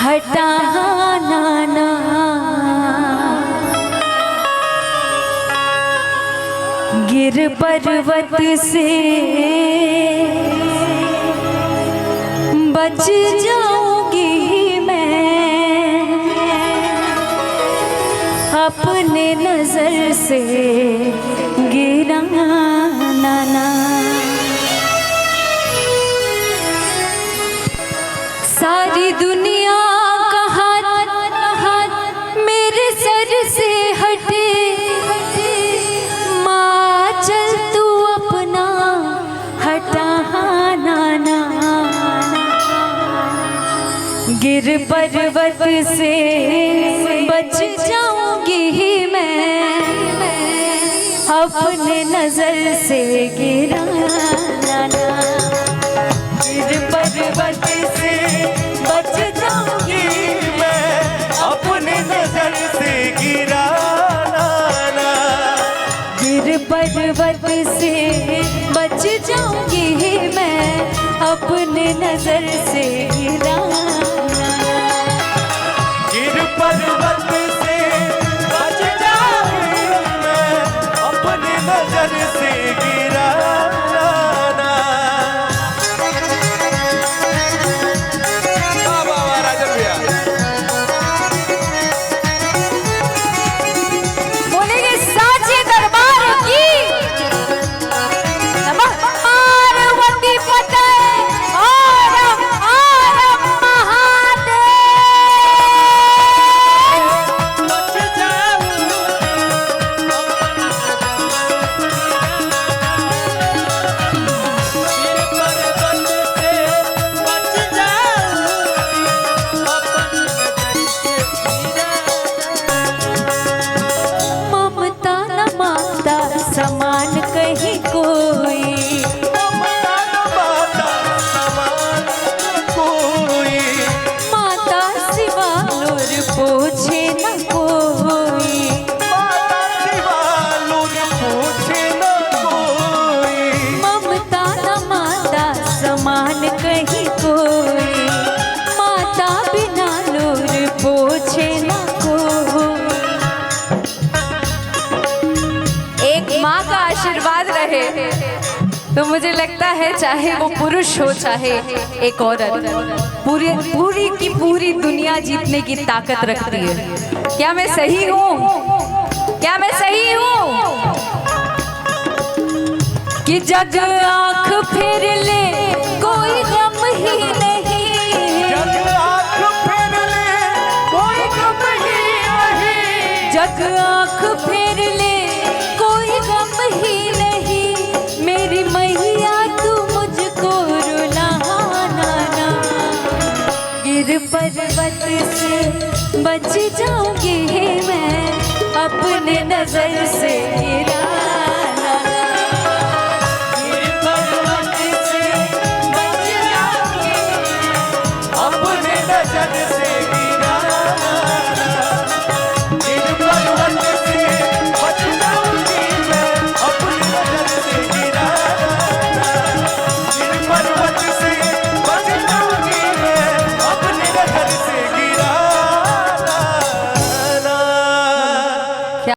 हटाना ना, गिर पर्वत से बच जाऊंगी मैं, अपने नजर से गिराना ना। सारी दुनिया का हाथ मेरे सर से हटे, माँ चल तू अपना हटाना ना, गिर पर्वत से बच जाऊंगी मैं, अपने नजर से गिराना ना, गिर पर्वत से बच जाऊंगी मैं, अपने नजर से गिराना ना, गिर पर्वत से बच जाऊंगी मैं, अपने नजर से गिराना, गिर पर्वत से बच जाऊंगी मैं, अपने नजर से गिराना ना। वाह वाह वाह राजन भैया। बोलेंगे साचे दरबार की नमः पार्वती पते और महादेव। बच जाऊं गिर पर्वत से बच जाऊं, अपने नजर से ममता न माता समान कहीं कोई, ममता न माता समान कोई, माता सिवा नूर पूछे न कोई, माता सिवा लोग पूछे न कोई, ममता न माता समान कहीं कोई, माता बिना नूर पूछे न कोई। एक माँ का आशीर्वाद रहे तो मुझे लगता है चाहे वो पुरुष हो चाहे एक औरत, पूरी की पूरी दुनिया जीतने की ताकत रखती है। क्या मैं सही हूँ? क्या मैं सही हूँ? कि जग आंख फेर ले कोई गम ही नहीं, जग आँख फेर ले कोई गम ही नहीं, जग आंख फेर ले कोई गम ही नहीं, मेरी मैया तू मुझको रुलाना ना, गिर पर्वत से बच जाऊंगी मैं, अपने नजर से गिरा